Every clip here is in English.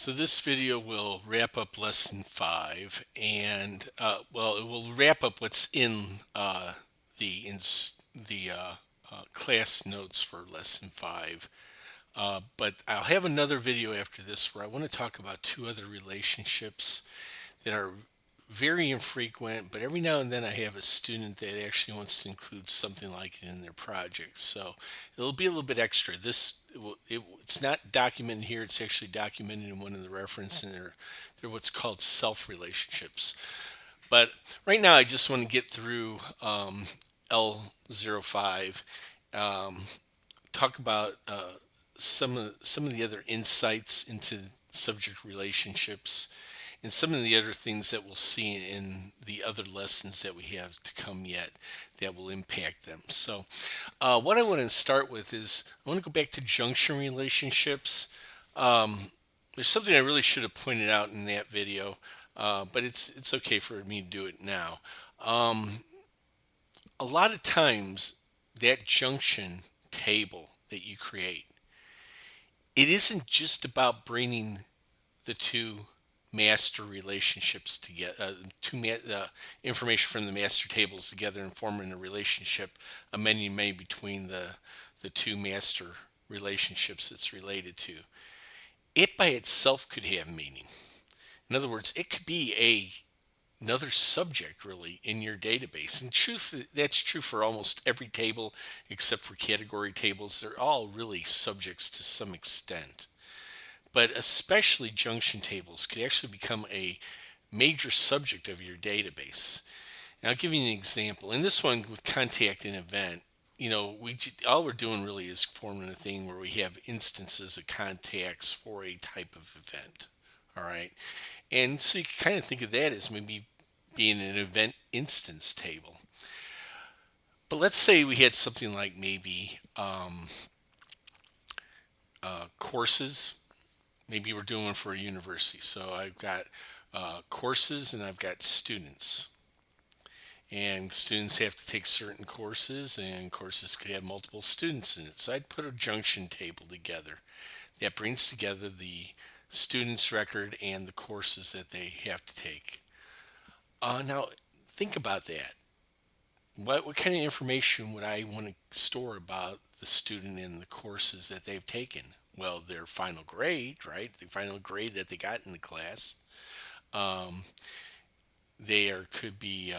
So this video will wrap up lesson 5 and well, it will wrap up what's in the class notes for lesson 5. But I'll have another video after this where I want to talk about two other relationships that are very infrequent, but every now and then I have a student that actually wants to include something like it in their project. So it'll be a little bit extra. It's not documented here. It's actually documented in one of the reference, and they're what's called self relationships. But right now I just want to get through L05, um, talk about some of the other insights into subject relationships and some of the other things that we'll see in the other lessons that we have to come yet that will impact them. So, what I want to start with is I want to go back to junction relationships. There's something I really should have pointed out in that video, but it's okay for me to do it now. Um, a lot of times, that junction table that you create, it isn't just about bringing the two master relationships together, information from the master tables together and forming a relationship, a many may between the two master relationships it's related to. It by itself could have meaning. In other words, it could be another subject really in your database. And truth, that's true for almost every table except for category tables. They're all really subjects to some extent, but especially junction tables could actually become a major subject of your database. And I'll give you an example. In this one with contact and event, all we're doing really is forming a thing where we have instances of contacts for a type of event. All right. And so you can kind of think of that as maybe being an event instance table. But let's say we had something like maybe courses. Maybe we're doing one for a university. So I've got courses and I've got students. And students have to take certain courses, and courses could have multiple students in it. So I'd put a junction table together that brings together the students' record and the courses that they have to take. Now, think about that. What kind of information would I want to store about the student and the courses that they've taken? Well, their final grade, right? The final grade that they got in the class. Um, there could be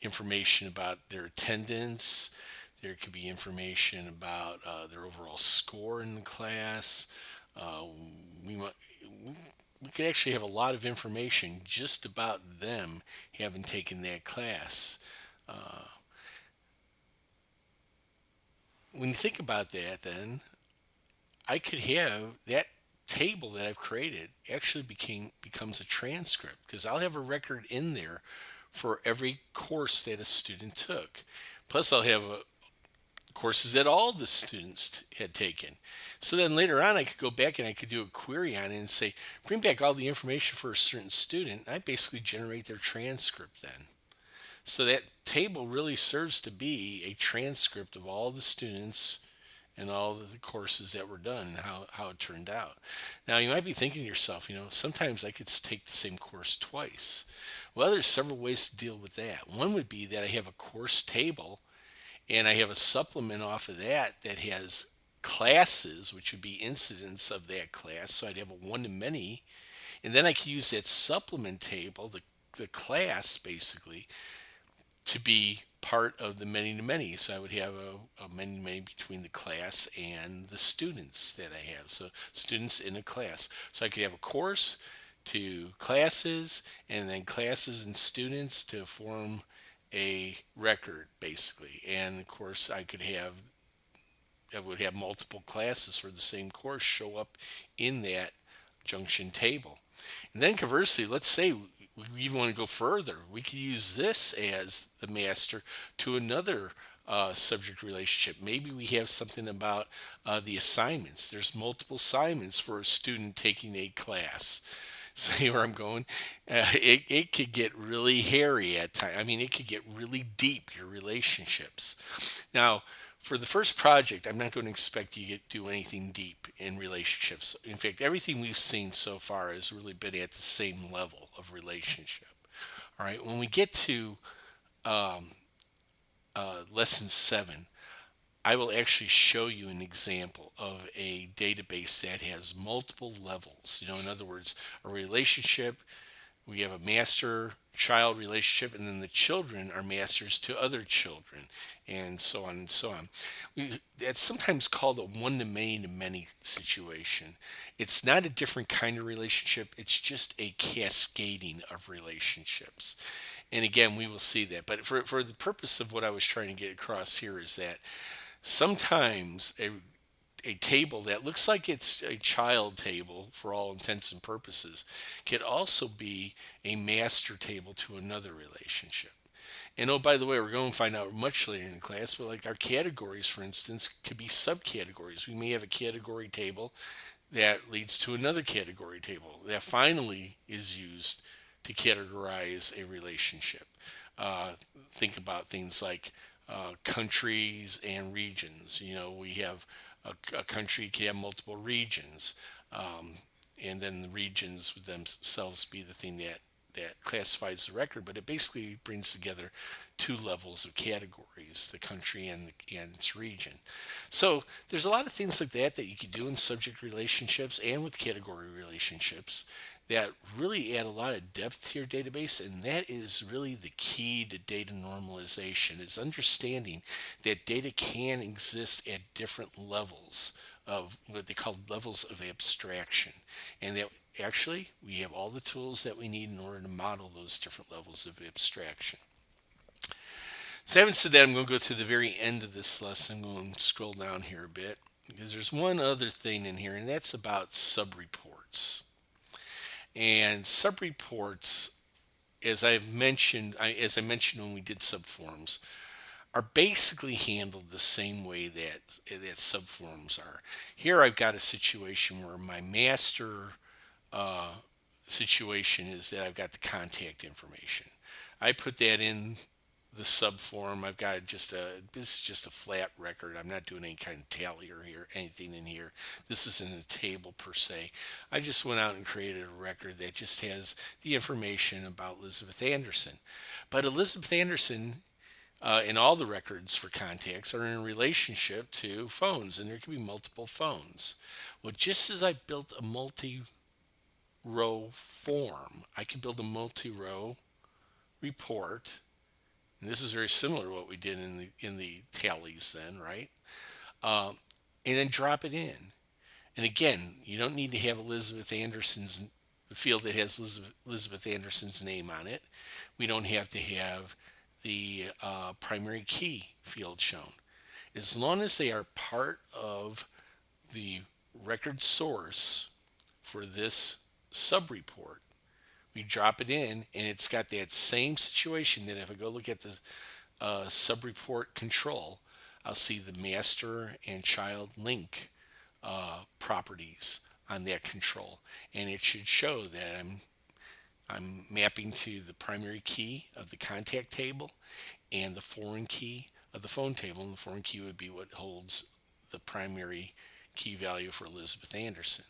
information about their attendance. There could be information about their overall score in the class. Uh, we might, we could actually have a lot of information just about them having taken that class. Uh, when you think about that, then I could have that table that I've created actually becomes a transcript because I'll have a record in there for every course that a student took. Plus, I'll have courses that all the students had taken. So then later on, I could go back and I could do a query on it and say, bring back all the information for a certain student. I basically generate their transcript then. So that table really serves to be a transcript of all the students and all the courses that were done and how it turned out. Now, you might be thinking to yourself, sometimes I could take the same course twice. Well, there's several ways to deal with that. One would be that I have a course table and I have a supplement off of that that has classes, which would be incidents of that class. So I'd have a one to many. And then I could use that supplement table, the class basically, to be part of the many to many. So I would have a many to many between the class and the students that I have. So students in a class. So I could have a course to classes and then classes and students to form a record basically. And of course I would have multiple classes for the same course show up in that junction table. And then conversely, let's say we even want to go further. We could use this as the master to another subject relationship. Maybe we have something about the assignments. There's multiple assignments for a student taking a class. See where I'm going? It could get really hairy at times. I mean, it could get really deep, your relationships. Now, For the first project, I'm not going to expect you to do anything deep in relationships. In fact, everything we've seen so far has really been at the same level of relationship. All right, when we get to lesson 7, I will actually show you an example of a database that has multiple levels. In other words, a relationship, we have a master child relationship, and then the children are masters to other children, and so on and so on. That's sometimes called a one to many to many situation. It's not a different kind of relationship, it's just a cascading of relationships. And again, we will see that. But for the purpose of what I was trying to get across here is that sometimes a table that looks like it's a child table for all intents and purposes could also be a master table to another relationship. And oh, by the way, we're going to find out much later in the class, but like our categories, for instance, could be subcategories. We may have a category table that leads to another category table that finally is used to categorize a relationship. Uh, think about things like countries and regions. We have a country can have multiple regions, and then the regions would themselves be the thing that classifies the record, but it basically brings together two levels of categories, the country and its region. So there's a lot of things like that you could do in subject relationships and with category relationships that really add a lot of depth to your database, and that is really the key to data normalization, is understanding that data can exist at different levels of what they call levels of abstraction, and that actually we have all the tools that we need in order to model those different levels of abstraction. So having said that, I'm going to go to the very end of this lesson. I'm going to scroll down here a bit because there's one other thing in here, and that's about subreports. And subreports, as I mentioned when we did subforms, are basically handled the same way that subforms are. Here I've got a situation where my master situation is that I've got the contact information. I put that in the subform. I've got this is just a flat record. I'm not doing any kind of tally or anything in here. This isn't a table per se. I just went out and created a record that just has the information about Elizabeth Anderson. But Elizabeth Anderson in all the records for contacts are in relationship to phones, and there can be multiple phones. Well, just as I built a multi-row form, I could build a multi-row report. And this is very similar to what we did in the tallies then, right? And then drop it in. And again, you don't need to have the field that has Elizabeth Anderson's name on it. We don't have to have the primary key field shown. As long as they are part of the record source for this subreport, we drop it in, and it's got that same situation that if I go look at the subreport control, I'll see the master and child link properties on that control, and it should show that I'm mapping to the primary key of the contact table and the foreign key of the phone table, and the foreign key would be what holds the primary key value for Elizabeth Anderson.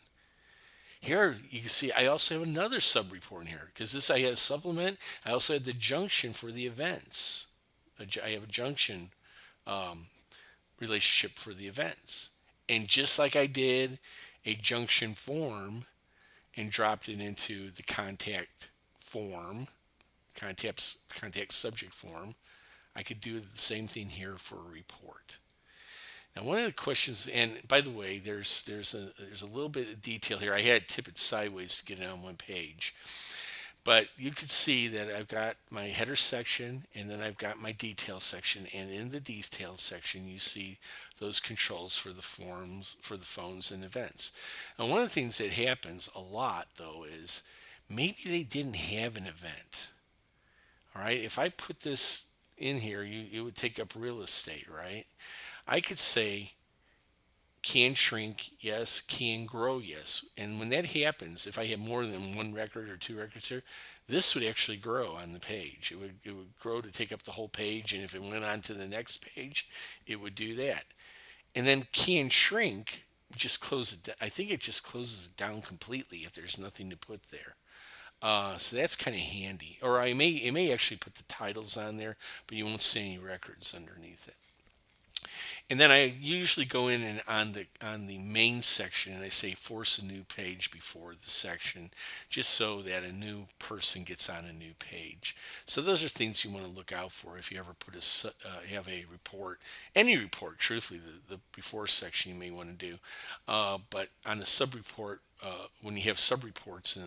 Here you can see I also have another subreport in here because I had a supplement. I also had the junction for the events. I have a junction relationship for the events. And just like I did a junction form and dropped it into the contact subject form, I could do the same thing here for a report. Now, one of the questions, and by the way, there's a little bit of detail here. I had to tip it sideways to get it on one page, but you could see that I've got my header section, and then I've got my detail section, and in the detail section, you see those controls for the forms, for the phones and events. And one of the things that happens a lot, though, is maybe they didn't have an event. All right, if I put this in here, it would take up real estate, right? I could say Can shrink, yes. Can grow, yes. And when that happens, if I have more than one record or two records here, this would actually grow on the page. It would grow to take up the whole page, and if it went on to the next page, it would do that. And then can shrink, just close it. I think it just closes it down completely if there's nothing to put there. So that's kind of handy. Or it may actually put the titles on there, but you won't see any records underneath it. And then I usually go in and on the main section and I say force a new page before the section, just so that a new person gets on a new page. So those are things you want to look out for if you ever have a report, any report. Truthfully, the before section you may want to do, but on a subreport, when you have subreports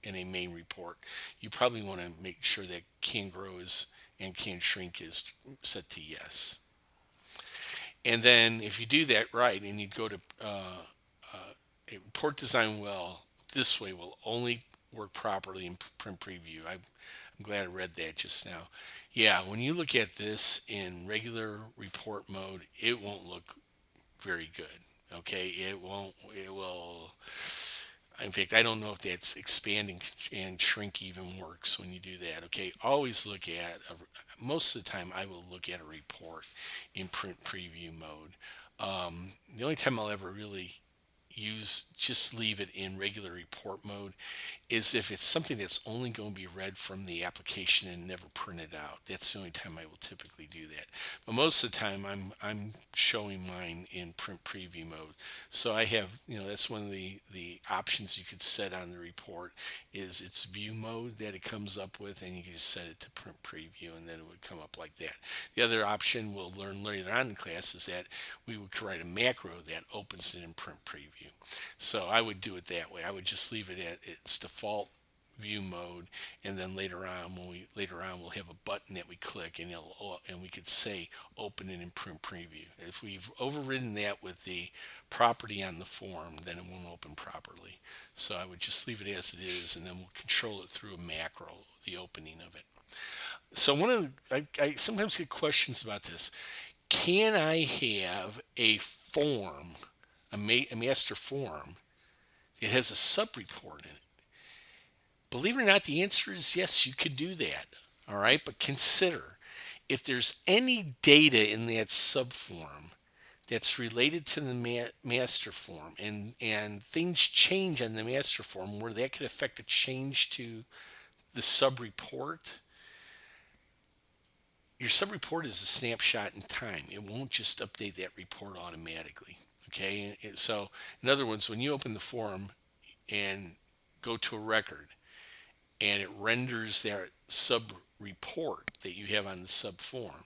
in a main report, you probably want to make sure that can grow is and can shrink is set to yes. And then if you do that right, and you go to a report design well, this way will only work properly in print preview. I'm glad I read that just now. Yeah, when you look at this in regular report mode, it won't look very good. Okay, it won't. It will. In fact, I don't know if that's expanding and shrink even works when you do that. Okay, always look at, most of the time, I will look at a report in print preview mode. The only time I'll ever really just leave it in regular report mode is if it's something that's only going to be read from the application and never printed out. That's the only time I will typically do that. But most of the time I'm showing mine in print preview mode. So I have, that's one of the options you could set on the report is its view mode that it comes up with, and you can just set it to print preview and then it would come up like that. The other option we'll learn later on in class is that we would write a macro that opens it in print preview. So I would do it that way. I would just leave it at its default view mode, and then later on we'll have a button that we click, and we could say open it in print preview. If we've overridden that with the property on the form, then it won't open properly. So I would just leave it as it is, and then we'll control it through a macro, the opening of it. So I sometimes get questions about this. Can I have a form, a master form that has a subreport in it? Believe it or not, the answer is yes, you could do that. All right, but consider if there's any data in that subform that's related to the master form, and things change on the master form where that could affect a change to the subreport. Your subreport is a snapshot in time. It won't just update that report automatically. Okay, so in other words, when you open the form and go to a record, and it renders that sub report that you have on the sub form,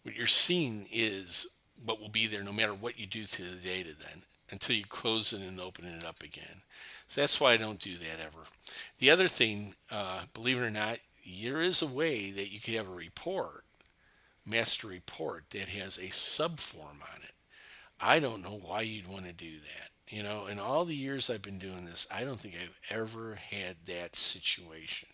what you're seeing is what will be there no matter what you do to the data then, until you close it and open it up again. So that's why I don't do that ever. The other thing, believe it or not, there is a way that you could have a report, master report, that has a sub form on it. I don't know why you'd want to do that. In all the years I've been doing this, I don't think I've ever had that situation.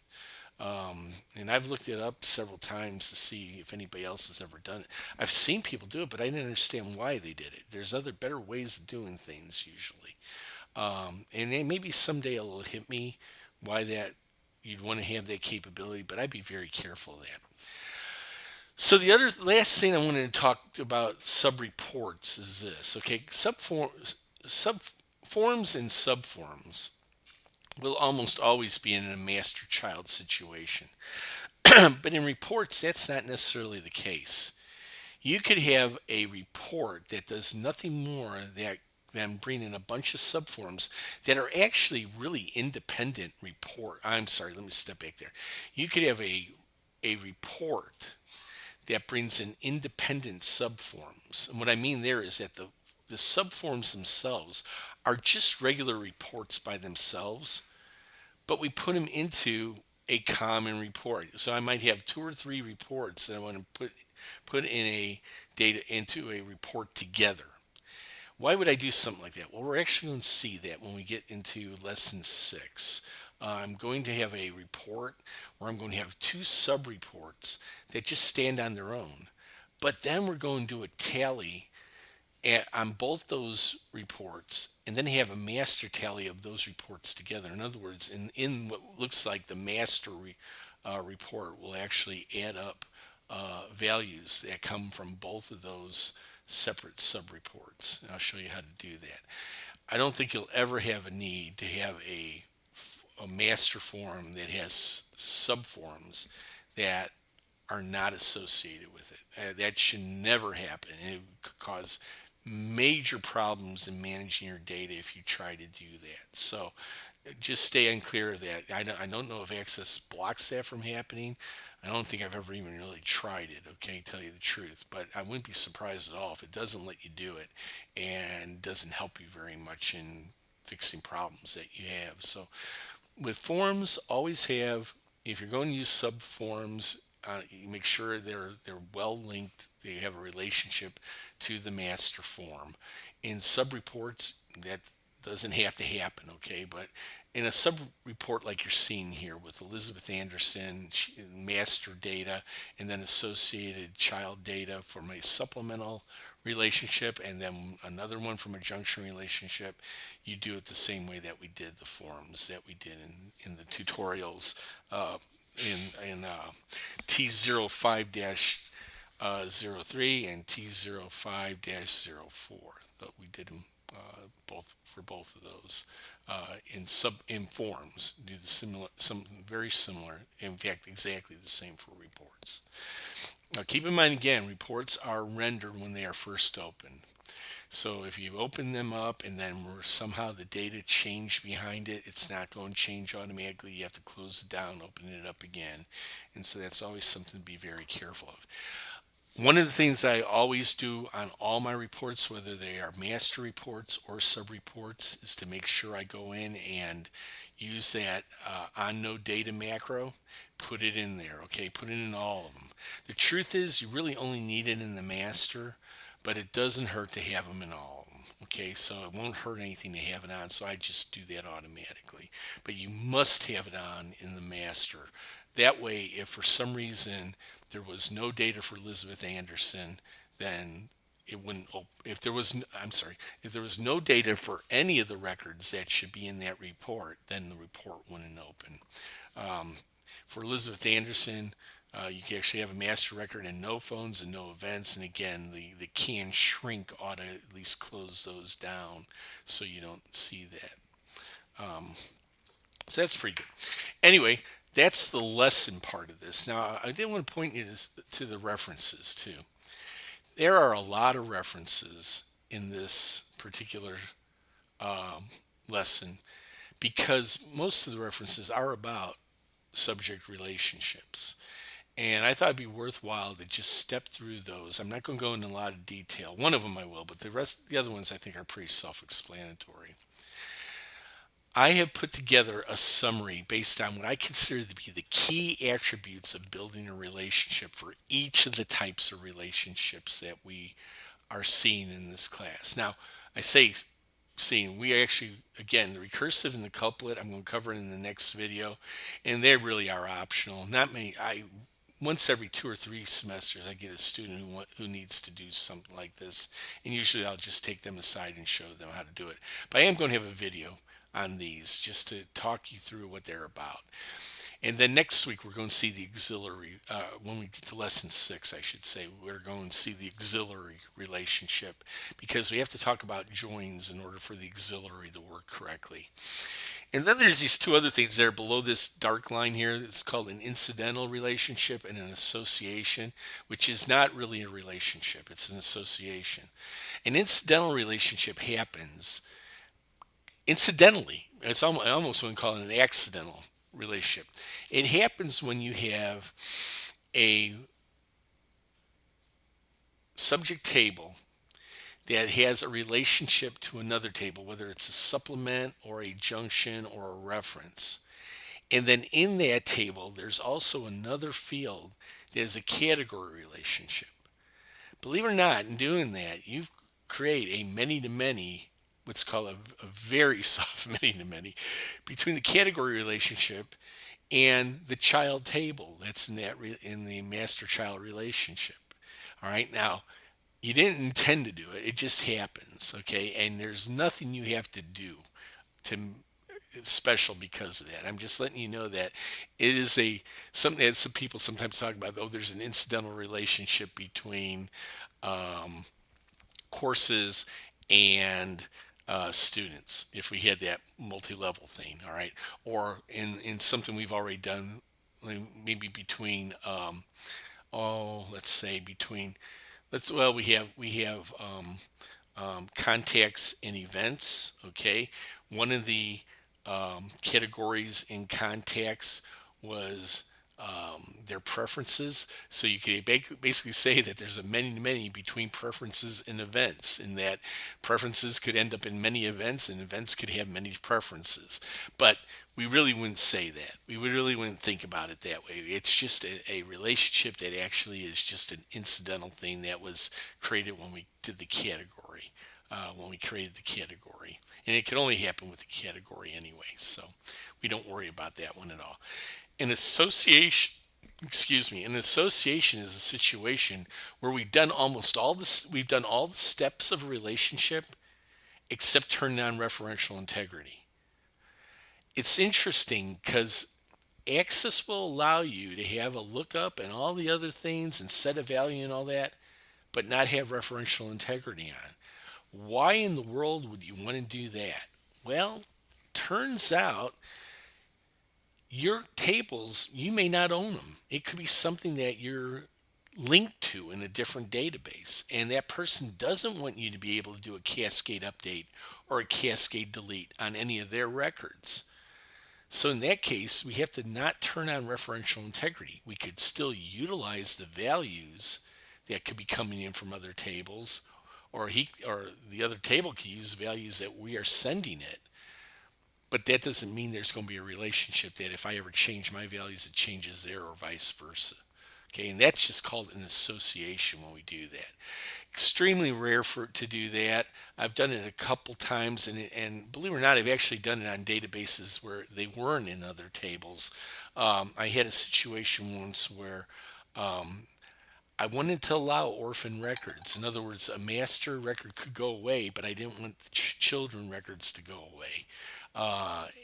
And I've looked it up several times to see if anybody else has ever done it. I've seen people do it, but I didn't understand why they did it. There's other better ways of doing things usually. And then maybe someday it'll hit me why that you'd want to have that capability, but I'd be very careful of that. So the last thing I wanted to talk about subreports is this. Okay, subforms and subforms will almost always be in a master-child situation. But in reports, that's not necessarily the case. You could have a report that does nothing more than bring in a bunch of subforms that are actually really independent report. I'm sorry, let me step back there. You could have a report that brings in independent subforms. And what I mean there is that the subforms themselves are just regular reports by themselves, but we put them into a common report. So I might have two or three reports that I want to put in a data into a report together. Why would I do something like that? Well, we're actually going to see that when we get into lesson 6. I'm going to have a report where I'm going to have two sub-reports that just stand on their own. But then we're going to do a tally on both those reports, and then have a master tally of those reports together. In other words, in what looks like the report will actually add up values that come from both of those separate subreports. And I'll show you how to do that. I don't think you'll ever have a need to have a master form that has subforms that are not associated with it. That should never happen. It could cause major problems in managing your data if you try to do that. So just stay unclear of that. I don't know if Access blocks that from happening. I don't think I've ever even really tried it, okay, tell you the truth. But I wouldn't be surprised at all if it doesn't let you do it and doesn't help you very much in fixing problems that you have. So with forms, always have, if you're going to use subforms, you make sure they're well linked. They have a relationship to the master form. In subreports, that doesn't have to happen, okay? But in a sub report like you're seeing here with Elizabeth Anderson, master data, and then associated child data from a supplemental relationship, and then another one from a junction relationship, you do it the same way that we did the forms that we did in the tutorials in T05-03 and T05-04. But we did them both for both of those in forms. Do the similar, some very similar. In fact, exactly the same for reports. Now, keep in mind again, reports are rendered when they are first opened. So if you open them up and then somehow the data changed behind it, it's not going to change automatically. You have to close it down, open it up again. And so that's always something to be very careful of. One of the things I always do on all my reports, whether they are master reports or sub-reports, is to make sure I go in and use that on no data macro, put it in there, okay? Put it in all of them. The truth is you really only need it in the master, but it doesn't hurt to have them in all of them, okay? So it won't hurt anything to have it on, so I just do that automatically. But you must have it on in the master. That way, if for some reason there was no data for Elizabeth Anderson, then it wouldn't if there was if there was no data for any of the records that should be in that report, then the report wouldn't open. For Elizabeth Anderson, you can actually have a master record and no phones and no events, and again the can shrink ought to at least close those down so you don't see that. So that's pretty good. Anyway, that's the lesson part of this. Now, I did want to point you to the references too. There are a lot of references in this particular lesson because most of the references are about subject relationships. And I thought it'd be worthwhile to just step through those. I'm not going to go into a lot of detail. One of them I will, but the other ones I think are pretty self-explanatory. I have put together a summary based on what I consider to be the key attributes of building a relationship for each of the types of relationships that we are seeing in this class. Now, I say seeing, we actually, again, the recursive and the couplet, I'm going to cover it in the next video, and they really are optional. Not many, once every 2 or 3 semesters, I get a student who needs to do something like this, and usually I'll just take them aside and show them how to do it. But I am going to have a video on these just to talk you through what they're about. And then next week we're going to see the auxiliary, when we get to lesson 6, I should say, we're going to see the auxiliary relationship because we have to talk about joins in order for the auxiliary to work correctly. And then there's these 2 other things there below this dark line here. It's called an incidental relationship and an association, which is not really a relationship. It's an association. An incidental relationship happens incidentally. It's almost, I almost wouldn't call it an accidental relationship. It happens when you have a subject table that has a relationship to another table, whether it's a supplement or a junction or a reference. And then in that table, there's also another field that is a category relationship. Believe it or not, in doing that, you create a many-to-many, what's called a very soft many-to-many, between the category relationship and the child table that's in the master-child relationship. All right, now You didn't intend to do it. It just happens, okay? And there's nothing you have to do to special because of that. I'm just letting you know that it is a something that some people sometimes talk about. Oh, there's an incidental relationship between courses and students. If we had that multi-level thing, all right, or in something we've already done, like maybe between let's say between let's well we have contacts and events. Okay, one of the categories in contacts was their preferences. So you could basically say that there's a many to many between preferences and events, in that preferences could end up in many events and events could have many preferences. But we really wouldn't say that. We really wouldn't think about it that way. It's just a relationship that actually is just an incidental thing that was created when we did the category, when we created the category. And it could only happen with the category anyway. So we don't worry about that one at all. An association, excuse me, an association is a situation where we've done all the steps of a relationship except turning on referential integrity. It's interesting because Access will allow you to have a lookup and all the other things and set a value and all that, but not have referential integrity on. Why in the world would you want to do that? Well, turns out your tables, you may not own them. It could be something that you're linked to in a different database, and that person doesn't want you to be able to do a cascade update or a cascade delete on any of their records. So in that case, we have to not turn on referential integrity. We could still utilize the values that could be coming in from other tables, or the other table could use values that we are sending it. But that doesn't mean there's going to be a relationship that if I ever change my values, it changes there or vice versa. Okay, and that's just called an association when we do that. Extremely rare for to do that. I've done it a couple times, and believe it or not, I've actually done it on databases where they weren't in other tables. I had a situation once where I wanted to allow orphan records. In other words, a master record could go away, but I didn't want the children records to go away.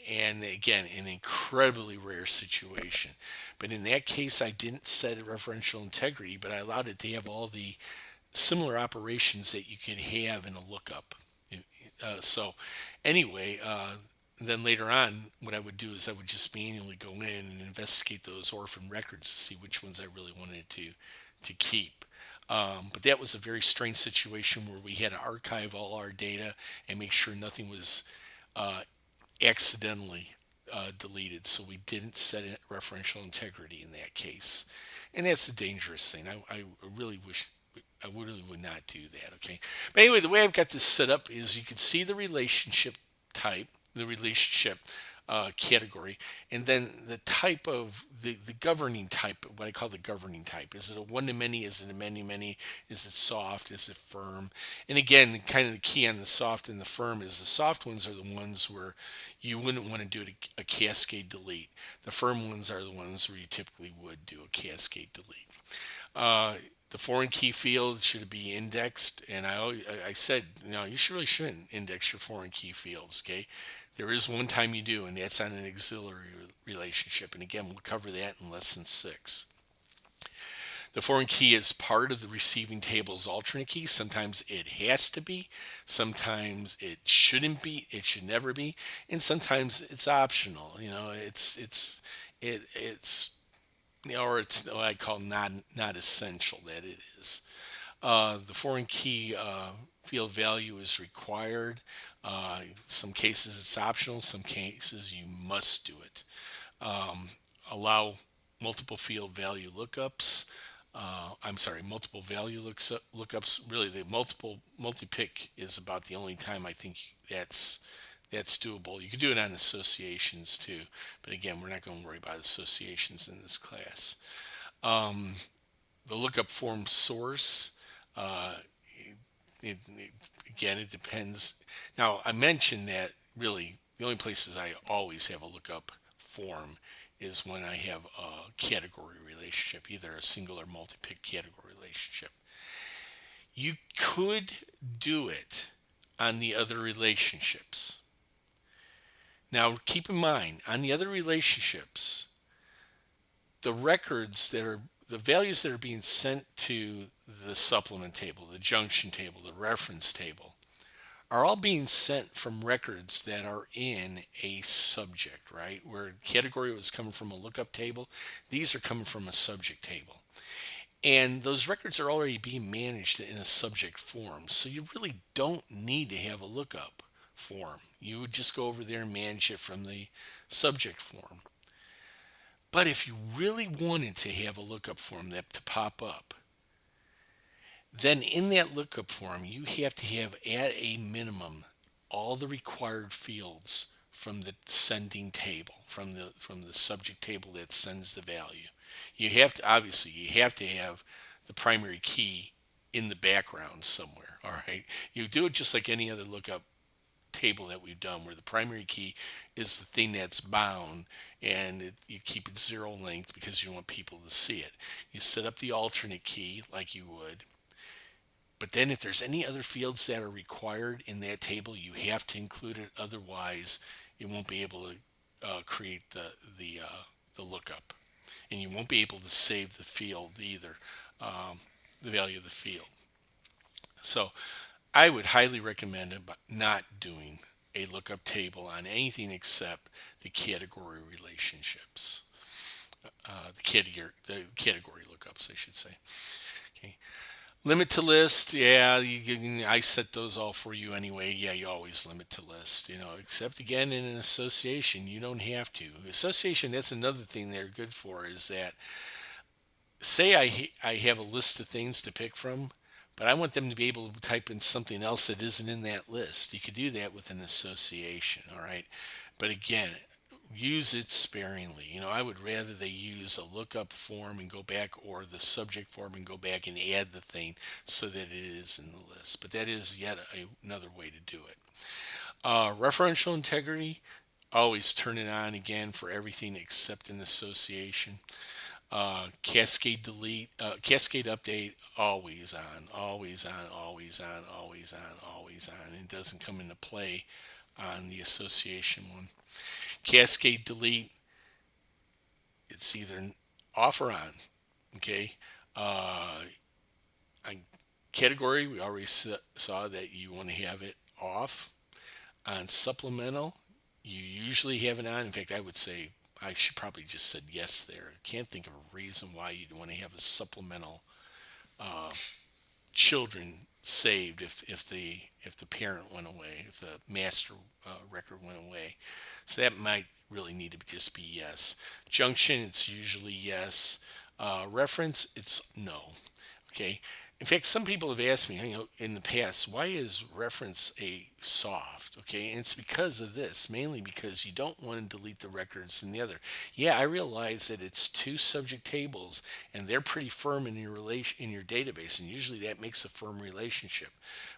And again, an incredibly rare situation. But in that case, I didn't set a referential integrity, but I allowed it to have all the similar operations that you could have in a lookup. So, anyway, then later on, what I would do is I would just manually go in and investigate those orphan records to see which ones I really wanted to keep. But that was a very strange situation where we had to archive all our data and make sure nothing was accidentally deleted. So we didn't set a referential integrity in that case, and that's a dangerous thing. I really wish I really would not do that. Okay, but anyway, the way I've got this set up is you can see the relationship type, the relationship category, and then the type of the governing type, what I call the governing type. Is it a one to many? Is it a many many? Is it soft? Is it firm? And again, kind of the key on the soft and the firm is the soft ones are the ones where you wouldn't want to do a cascade delete. The firm ones are the ones where you typically would do a cascade delete. The foreign key field should be indexed, and I said, you really shouldn't index your foreign key fields. Okay, there is one time you do, and that's on an auxiliary relationship. And again, we'll cover that in lesson 6. The foreign key is part of the receiving table's alternate key. Sometimes it has to be, sometimes it shouldn't be, it should never be, and sometimes it's optional. It's or it's what I call not essential that it is. The foreign key field value is required. Some cases it's optional. Some cases you must do it. Allow multiple field value lookups. I'm sorry, multiple value lookups. Really, the multi-pick is about the only time I think that's doable. You can do it on associations too, but again, we're not going to worry about associations in this class. The lookup form source, again, it depends. Now, I mentioned that really the only places I always have a lookup form is when I have a category relationship, either a single or multi-pick category relationship. You could do it on the other relationships. Now, keep in mind, on the other relationships, the records that are the values that are being sent to the supplement table, the junction table, the reference table, are all being sent from records that are in a subject, right? Where category was coming from a lookup table, these are coming from a subject table. And those records are already being managed in a subject form. So you really don't need to have a lookup form. You would just go over there and manage it from the subject form. But if you really wanted to have a lookup form that to pop up, then in that lookup form, you have to have at a minimum all the required fields from the sending table, from the subject table that sends the value. You have to obviously you have to have the primary key in the background somewhere. All right, you do it just like any other lookup table that we've done, where the primary key is the thing that's bound, and you keep it zero length because you want people to see it. You set up the alternate key like you would, but then if there's any other fields that are required in that table, you have to include it. Otherwise, it won't be able to create the lookup, and you won't be able to save the field either, the value of the field. So I would highly recommend not doing a lookup table on anything except the category relationships, the category lookups, I should say. Okay. Limit to list, yeah, I set those all for you anyway. Yeah, you always limit to list, except again in an association, you don't have to. Association, that's another thing they're good for, is that say I have a list of things to pick from, but I want them to be able to type in something else that isn't in that list. You could do that with an association, all right? But again, use it sparingly. I would rather they use a lookup form and go back, or the subject form and go back and add the thing so that it is in the list. But that is yet another way to do it. Referential integrity, always turn it on again for everything except an association. Cascade delete, cascade update, always on, always on, always on, always on, always on. It doesn't come into play on the association one. Cascade delete, it's either off or on. Okay. On category, we already saw that you want to have it off. On supplemental, you usually have it on. In fact, I would say I should probably just said yes there. Can't think of a reason why you'd want to have a supplemental children saved if the parent went away, if the master record went away. So that might really need to just be yes. Junction, it's usually yes. Reference, it's no. Okay. In fact, some people have asked me, in the past, why is reference a soft? Okay, and it's because of this, mainly because you don't want to delete the records in the other. Yeah, I realize that it's two subject tables, and they're pretty firm in your in your database, and usually that makes a firm relationship.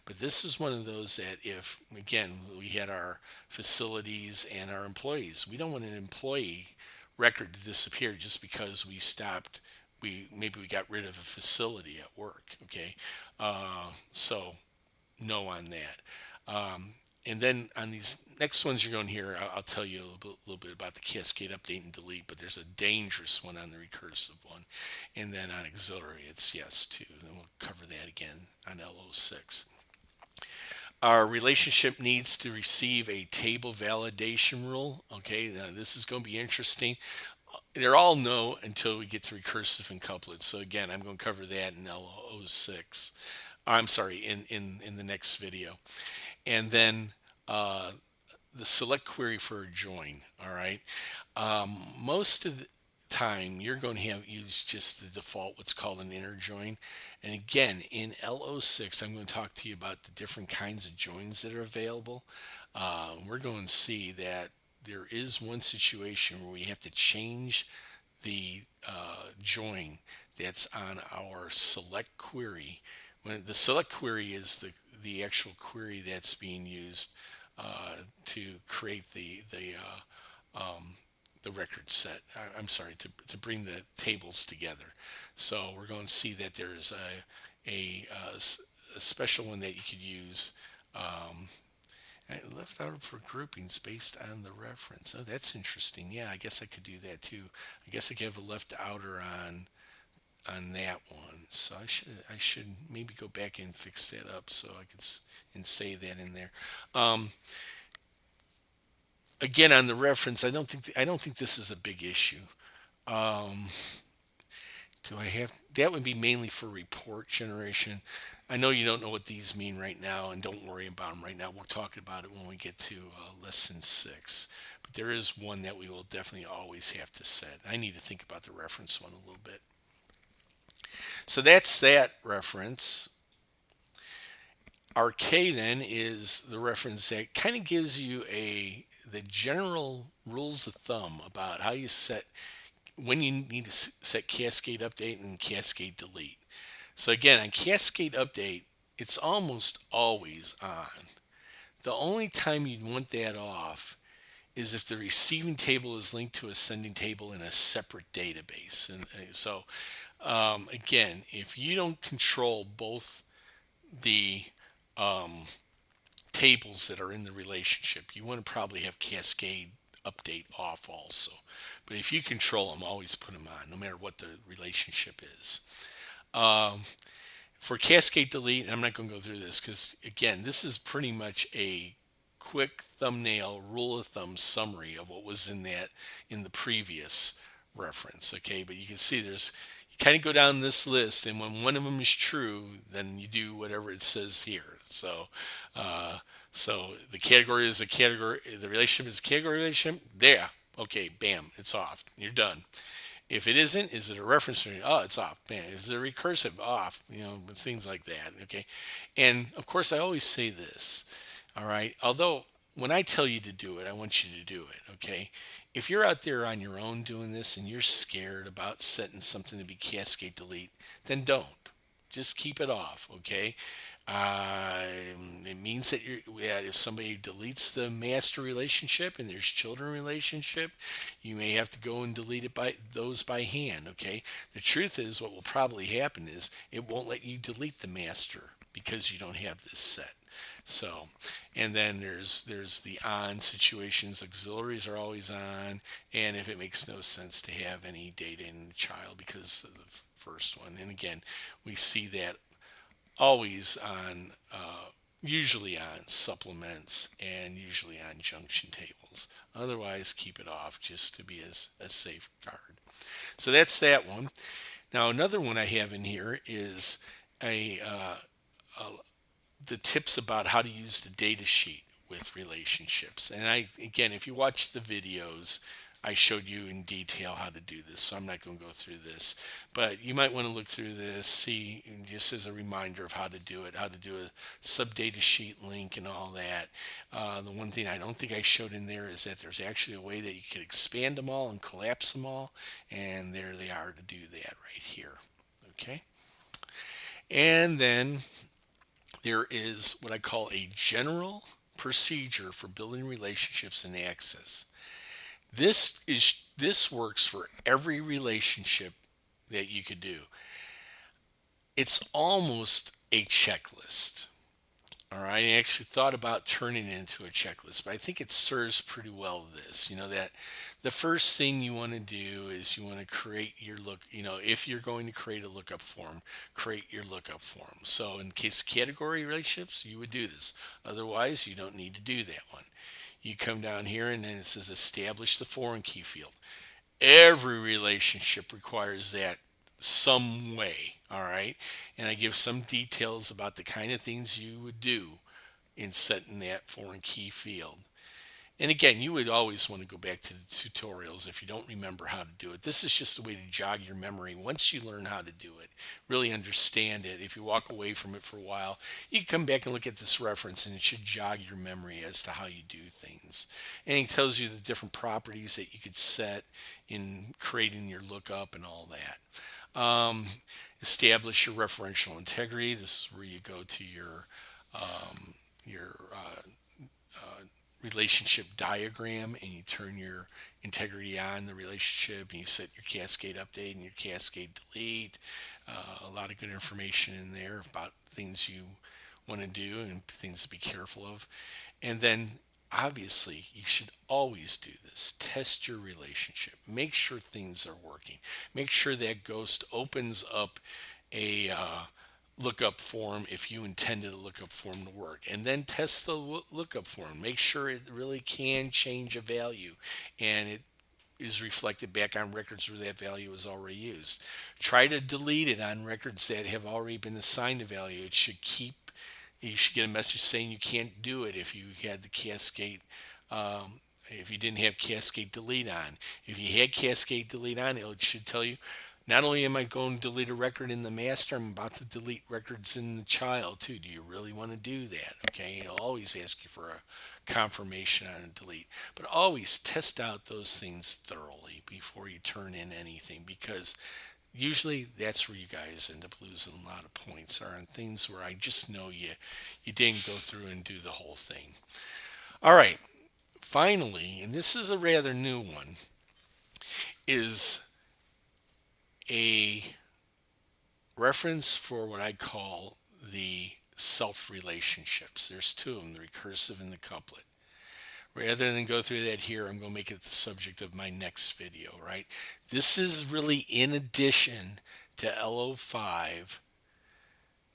But this is one of those that, if again we had our facilities and our employees, we don't want an employee record to disappear just because we got rid of a facility at work. Okay, so no on that. And then on these next ones you're going here, I'll tell you a little bit about the Cascade Update and Delete, but there's a dangerous one on the recursive one. And then on auxiliary, it's yes too. And we'll cover that again on LO6. Our relationship needs to receive a table validation rule. Okay, now this is going to be interesting. They're all no until we get to recursive and couplets. So again, I'm going to cover that in LO6. I'm sorry, in the next video. And then the select query for a join. All right. Most of the time, you're going to use just the default, what's called an inner join. And again, in LO6, I'm going to talk to you about the different kinds of joins that are available. We're going to see that there is one situation where we have to change the join that's on our select query. When the select query is the actual query that's being used to create the record set. I'm sorry, to bring the tables together. So we're going to see that there's a a special one that you could use. I left out for groupings based on the reference. Oh, that's interesting. Yeah, I guess I could do that too. I guess I could have a left outer on that one. So I should maybe go back and fix that up so I could and say that in there. Um, Again, on the reference, I don't think this is a big issue. Um, do I have that would be mainly for report generation. I know you don't know what these mean right now, and don't worry about them right now. We'll talk about it when we get to lesson 6. But there is one that we will definitely always have to set. I need to think about the reference one a little bit. So that's that reference. RK then is the reference that kind of gives you the general rules of thumb about how you set when you need to set Cascade Update and Cascade Delete. So again, on Cascade Update, it's almost always on. The only time you'd want that off is if the receiving table is linked to a sending table in a separate database. And so, again, if you don't control both the tables that are in the relationship, you want to probably have Cascade Update off also. But if you control them, always put them on, no matter what the relationship is. For Cascade Delete, I'm not going to go through this because, again, this is pretty much a quick thumbnail, rule of thumb summary of what was in the previous reference. Okay, but you can see you kind of go down this list, and when one of them is true, then you do whatever it says here. So the category is a category, the relationship is a category relationship. There, okay, bam, it's off. You're done. If it isn't, is it a reference? Oh, it's off. Man, is it a recursive? Off. Things like that. Okay. And of course, I always say this. All right. Although when I tell you to do it, I want you to do it. Okay. If you're out there on your own doing this and you're scared about setting something to be Cascade Delete, then don't. Just keep it off. Okay. Uh, it means that if somebody deletes the master relationship and there's children relationship, you may have to go and delete it by hand. Okay. The truth is, what will probably happen is it won't let you delete the master because you don't have this set. So, and then there's the on situations. Auxiliaries are always on, and if it makes no sense to have any data in the child because of the first one. And again, we see that always on, usually on supplements and usually on junction tables. Otherwise, keep it off just to be as a safeguard. So that's that one. Now, another one I have in here is a the tips about how to use the data sheet with relationships. And again, if you watch the videos, I showed you in detail how to do this, so I'm not going to go through this. But you might want to look through this, see, just as a reminder of how to do it, how to do a sub-data sheet link and all that. The one thing I don't think I showed in there is that there's actually a way that you could expand them all and collapse them all, and there they are to do that right here. Okay? And then there is what I call a general procedure for building relationships and access. This works for every relationship that you could do. It's almost a checklist. All right, I actually thought about turning it into a checklist, but I think it serves pretty well this. That the first thing you want to do is you want to create your if you're going to create a lookup form, create your lookup form. So in case of category relationships, you would do this. Otherwise, you don't need to do that one. You come down here and then it says establish the foreign key field. Every relationship requires that some way. All right. And I give some details about the kind of things you would do in setting that foreign key field. And again, you would always want to go back to the tutorials if you don't remember how to do it. This is just a way to jog your memory. Once you learn how to do it, really understand it. If you walk away from it for a while, you can come back and look at this reference and it should jog your memory as to how you do things. And it tells you the different properties that you could set in creating your lookup and all that. Establish your referential integrity. This is where you go to your relationship diagram and you turn your integrity on the relationship and you set your cascade update and your cascade delete. A lot of good information in there about things you want to do and things to be careful of. And then obviously you should always do this. Test your relationship. Make sure things are working. Make sure that ghost opens up a lookup form if you intended a lookup form to work, and then test the lookup form. Make sure it really can change a value and it is reflected back on records where that value is already used. Try to delete it on records that have already been assigned a value. It should keep, you should get a message saying you can't do it if you had the cascade, if you didn't have Cascade Delete on. If you had Cascade Delete on, it should tell you, not only am I going to delete a record in the master, I'm about to delete records in the child too. Do you really want to do that? Okay, it'll always ask you for a confirmation on a delete. But always test out those things thoroughly before you turn in anything, because usually that's where you guys end up losing a lot of points, are on things where I just know you didn't go through and do the whole thing. All right, finally, and this is a rather new one, is a reference for what I call the self relationships. There's two of them, the recursive and the couplet. Rather than go through that here, I'm going to make it the subject of my next video, right? This is really in addition to LO5,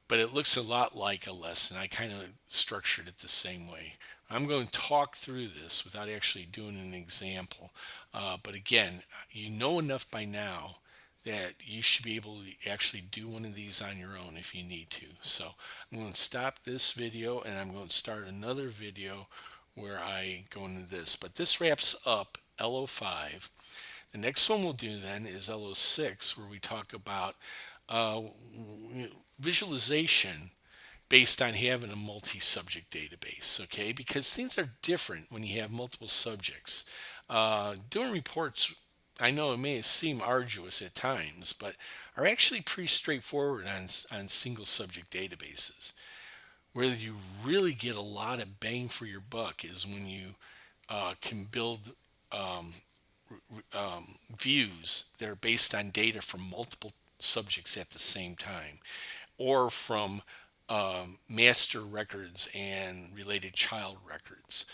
but it looks a lot like a lesson. I kind of structured it the same way. I'm going to talk through this without actually doing an example. But again, you know enough by now that you should be able to actually do one of these on your own if you need to. So I'm going to stop this video and I'm going to start another video where I go into this. But this wraps up LO5. The next one we'll do then is LO6, where we talk about uh, visualization based on having a multi-subject database, okay? Because things are different when you have multiple subjects. Doing reports, I know it may seem arduous at times, but are actually pretty straightforward on single subject databases. Where you really get a lot of bang for your buck is when you can build views that are based on data from multiple subjects at the same time, or from master records and related child records.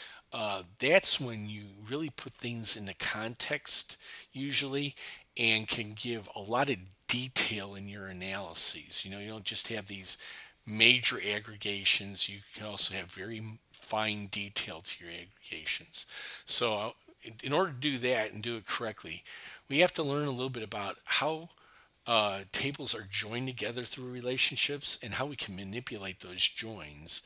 That's when you really put things into context, usually, and can give a lot of detail in your analyses. You don't just have these major aggregations, you can also have very fine detail to your aggregations. So, in order to do that and do it correctly, we have to learn a little bit about how tables are joined together through relationships and how we can manipulate those joins,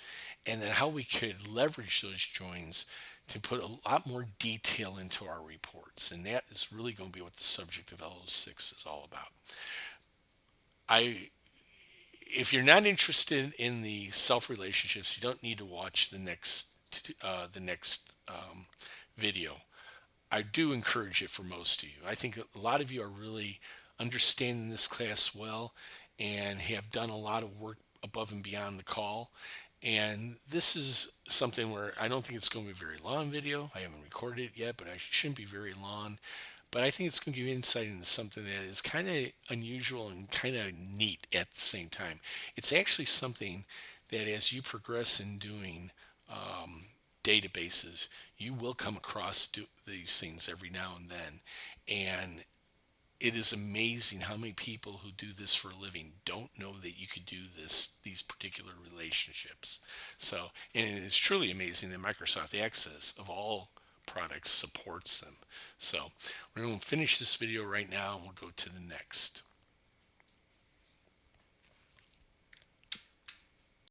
and then how we could leverage those joins to put a lot more detail into our reports. And that is really going to be what the subject of LO6 is all about. If you're not interested in the self relationships, you don't need to watch the next video. I do encourage it for most of you. I think a lot of you are really understanding this class well and have done a lot of work above and beyond the call. And this is something where I don't think it's going to be a very long video. I haven't recorded it yet, but it shouldn't be very long. But I think it's going to give you insight into something that is kind of unusual and kind of neat at the same time. It's actually something that as you progress in doing databases, you will come across these things every now and then. And it is amazing how many people who do this for a living don't know that you could do these particular relationships. So, and it's truly amazing that Microsoft Access of all products supports them. So we're going to finish this video right now and we'll go to the next.